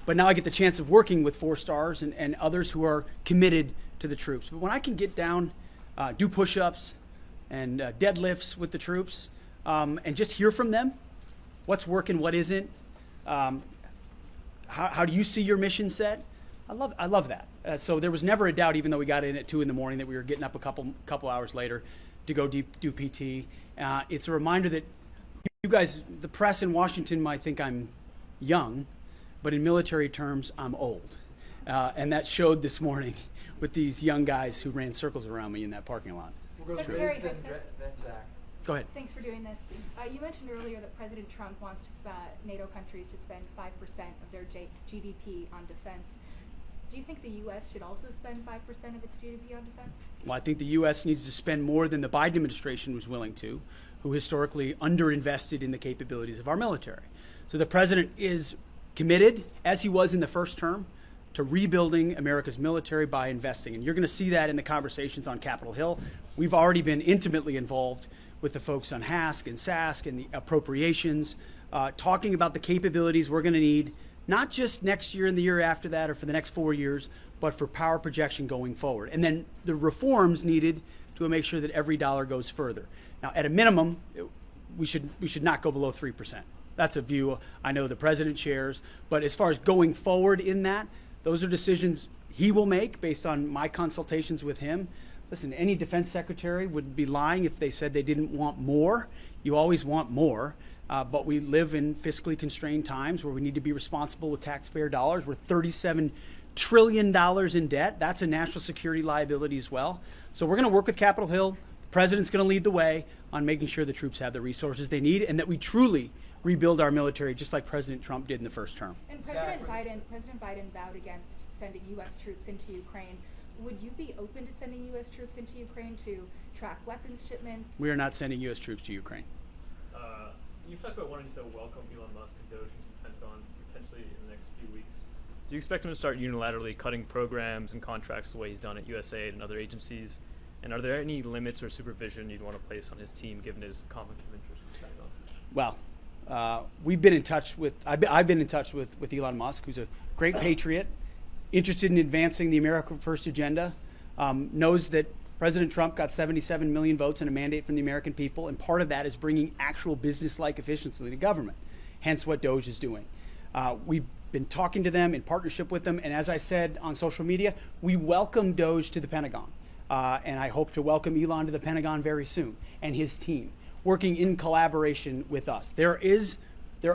but now I get the chance of working with 4 stars and others who are committed to the troops. But when I can get down, do push-ups and deadlifts with the troops, and just hear from them, what's working, what isn't, how do you see your mission set? I love that. So there was never a doubt, even though we got in at 2 in the morning, that we were getting up a couple hours later to go do PT. It's a reminder that you guys, the press in Washington might think I'm young, but in military terms, I'm old. And that showed this morning with these young guys who ran circles around me in that parking lot. We'll go Secretary through Hegseth. Go ahead. Thanks for doing this. You mentioned earlier that President Trump wants NATO countries to spend 5% of their GDP on defense. Do you think the U.S. should also spend 5% of its GDP on defense? Well, I think the U.S. needs to spend more than the Biden administration was willing to, who historically underinvested in the capabilities of our military. So the president is committed, as he was in the first term, to rebuilding America's military by investing. And you're going to see that in the conversations on Capitol Hill. We've already been intimately involved with the folks on HASC and SASC and the appropriations, talking about the capabilities we're going to need, not just next year and the year after that or for the next 4 years, but for power projection going forward. And then the reforms needed to make sure that every dollar goes further. Now, at a minimum, we should not go below 3%. That's a view I know the president shares. But as far as going forward in that, those are decisions he will make based on my consultations with him. Listen, any defense secretary would be lying if they said they didn't want more. You always want more. But we live in fiscally constrained times where we need to be responsible with taxpayer dollars. We're $37 trillion in debt. That's a national security liability as well. So we're going to work with Capitol Hill. The president's going to lead the way on making sure the troops have the resources they need and that we truly rebuild our military just like President Trump did in the first term. And President Biden vowed against sending U.S. troops into Ukraine. Would you be open to sending U.S. troops into Ukraine to track weapons shipments? We are not sending U.S. troops to Ukraine. You've talked about wanting to welcome Elon Musk and DOGE and Pentagon potentially in the next few weeks. Do you expect him to start unilaterally cutting programs and contracts the way he's done at USAID and other agencies? And are there any limits or supervision you'd want to place on his team given his conflict of interest with Pentagon? Well, we've been in touch with, I've been in touch with Elon Musk, who's a great patriot, interested in advancing the America First agenda, knows that President Trump got 77 million votes and a mandate from the American people, and part of that is bringing actual business-like efficiency to government, hence what DOGE is doing. We've been talking to them in partnership with them, and as I said on social media, we welcome DOGE to the Pentagon, and I hope to welcome Elon to the Pentagon very soon, and his team, working in collaboration with us. There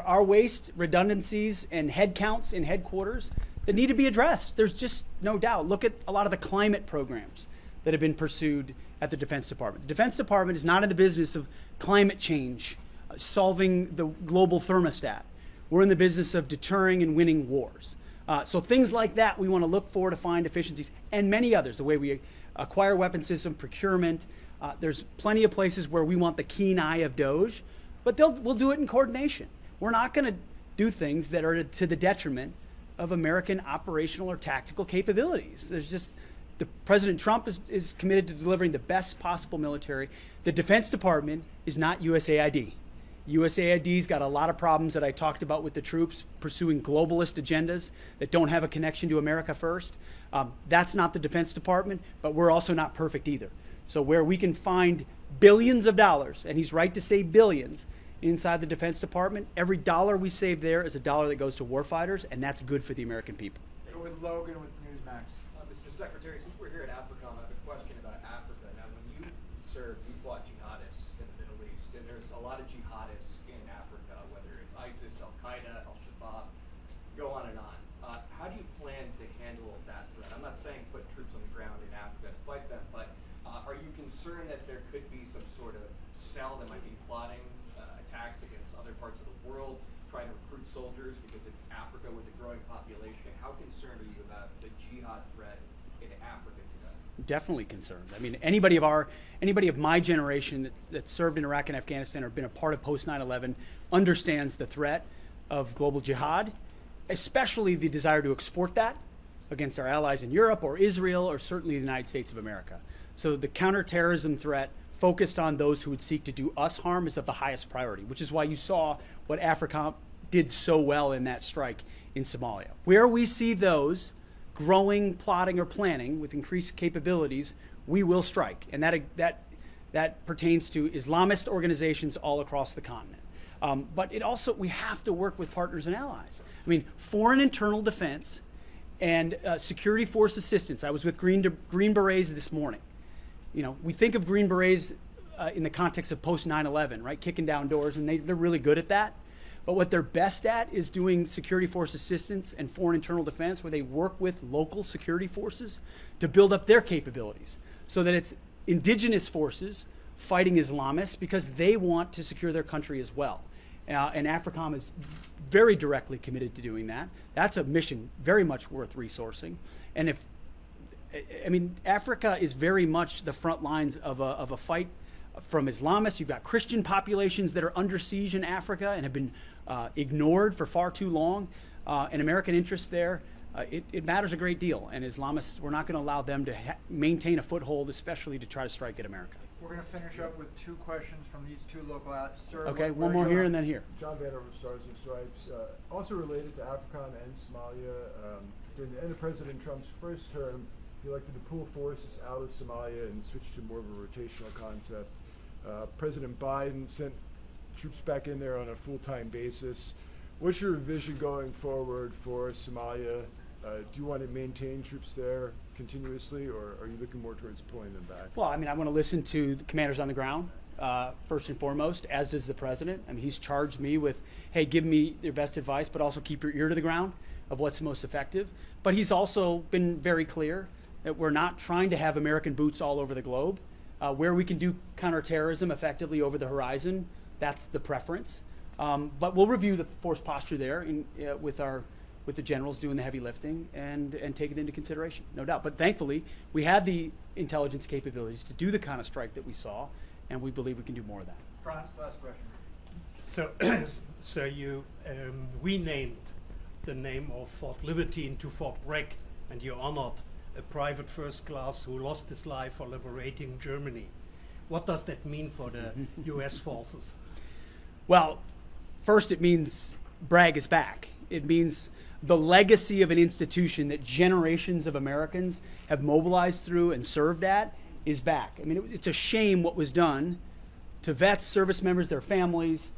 are waste, redundancies, and headcounts in headquarters that need to be addressed. There's just no doubt. Look at a lot of the climate programs that have been pursued at the Defense Department. The Defense Department is not in the business of climate change, solving the global thermostat. We're in the business of deterring and winning wars. So things like that we want to look for to find efficiencies, and many others, the way we acquire weapon system, procurement. There's plenty of places where we want the keen eye of DOGE, but we'll do it in coordination. We're not going to do things that are to the detriment of American operational or tactical capabilities. President Trump is committed to delivering the best possible military. The Defense Department is not USAID. USAID's got a lot of problems that I talked about with the troops, pursuing globalist agendas that don't have a connection to America first. That's not the Defense Department, but we're also not perfect either. So where we can find billions of dollars, and he's right to say billions, inside the Defense Department, every dollar we save there is a dollar that goes to warfighters, and that's good for the American people. With Logan with Newsmax. Mr. Secretary, since we're here at AFRICOM, I have a question about Africa. Now, when you served, you fought jihadists in the Middle East, and there's a lot of jihadists in Africa, whether it's ISIS, Al-Qaeda, Al-Shabaab, go on and on. How do you plan to handle that threat? I'm not saying put troops on the ground in Africa to fight them, but are you concerned that there could be some sort of cell that might be plotting attacks against other parts of the world, trying to recruit soldiers because it's Africa with a growing population? How concerned are you about the jihad threat in Africa today? Definitely concerned. I mean, anybody of my generation that served in Iraq and Afghanistan or been a part of post 9/11 understands the threat of global jihad, especially the desire to export that against our allies in Europe or Israel or certainly the United States of America. So the counterterrorism threat focused on those who would seek to do us harm is of the highest priority, which is why you saw what AFRICOM did so well in that strike in Somalia. Where we see those growing, plotting, or planning with increased capabilities, we will strike. And that pertains to Islamist organizations all across the continent. But it also, we have to work with partners and allies. I mean, foreign internal defense and security force assistance. I was with Green Berets this morning. You know, we think of Green Berets in the context of post 9/11, right? Kicking down doors, and they're really good at that. But what they're best at is doing security force assistance and foreign internal defense, where they work with local security forces to build up their capabilities so that it's indigenous forces fighting Islamists because they want to secure their country as well. And AFRICOM is very directly committed to doing that. That's a mission very much worth resourcing. And I mean, Africa is very much the front lines of a fight from Islamists. You've got Christian populations that are under siege in Africa and have been ignored for far too long. And American interests there, it matters a great deal. And Islamists, we're not going to allow them to maintain a foothold, especially to try to strike at America. We're going to finish up with 2 questions from these 2 local outlets. Sir, Okay, one more here and then here. John Vanner from Stars and Stripes. Also related to AFRICOM and Somalia, during the end of President Trump's first term, he elected to pull forces out of Somalia and switch to more of a rotational concept. President Biden sent troops back in there on a full-time basis. What's your vision going forward for Somalia? Do you want to maintain troops there continuously, or are you looking more towards pulling them back? Well, I mean, I want to listen to the commanders on the ground, first and foremost, as does the president. I mean, he's charged me with, hey, give me your best advice, but also keep your ear to the ground of what's most effective. But he's also been very clear that we're not trying to have American boots all over the globe. Where we can do counterterrorism effectively over the horizon, that's the preference. But we'll review the force posture there with the generals doing the heavy lifting and take it into consideration, no doubt. But thankfully, we had the intelligence capabilities to do the kind of strike that we saw, and we believe we can do more of that. Franz, last question. So, so you renamed the name of Fort Liberty into Fort Bragg, and you honored a private first class who lost his life for liberating Germany. What does that mean for the U.S. forces? Well, first it means Bragg is back. It means the legacy of an institution that generations of Americans have mobilized through and served at is back. I mean, it's a shame what was done to vets, service members, their families,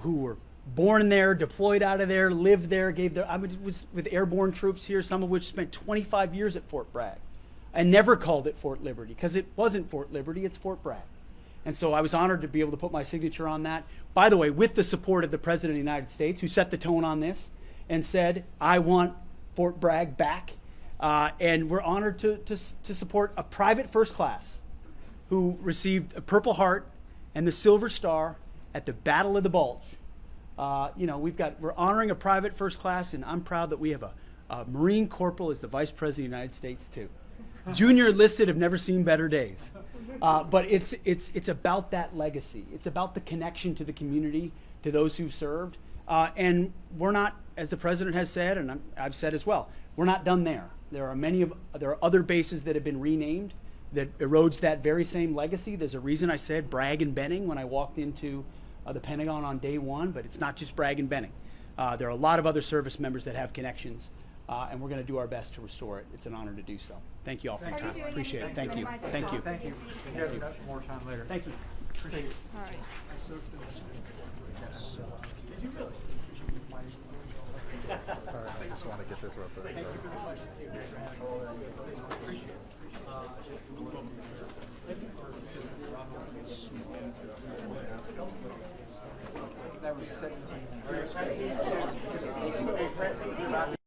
who were born there, deployed out of there, lived there, I was with airborne troops here, some of which spent 25 years at Fort Bragg, and never called it Fort Liberty, because it wasn't Fort Liberty, it's Fort Bragg. And so I was honored to be able to put my signature on that. By the way, with the support of the President of the United States, who set the tone on this and said, I want Fort Bragg back. And we're honored to support a private first class who received a Purple Heart and the Silver Star at the Battle of the Bulge. You know, we're honoring a private first class, and I'm proud that we have a Marine Corporal as the Vice President of the United States too. Junior enlisted have never seen better days. But it's about that legacy. It's about the connection to the community, to those who've served. And we're not, as the President has said, and I've said as well, we're not done there. There are other bases that have been renamed that erodes that very same legacy. There's a reason I said Bragg and Benning when I walked into the Pentagon on day one, but it's not just Bragg and Benning. There are a lot of other service members that have connections, and we're going to do our best to restore it. It's an honor to do so. Thank you all for your time. Appreciate it. Thank you. Thank you. Thank you. We have more time later. Thank you. Appreciate it. All right. Sorry, I just want to get this real quick. That was 17.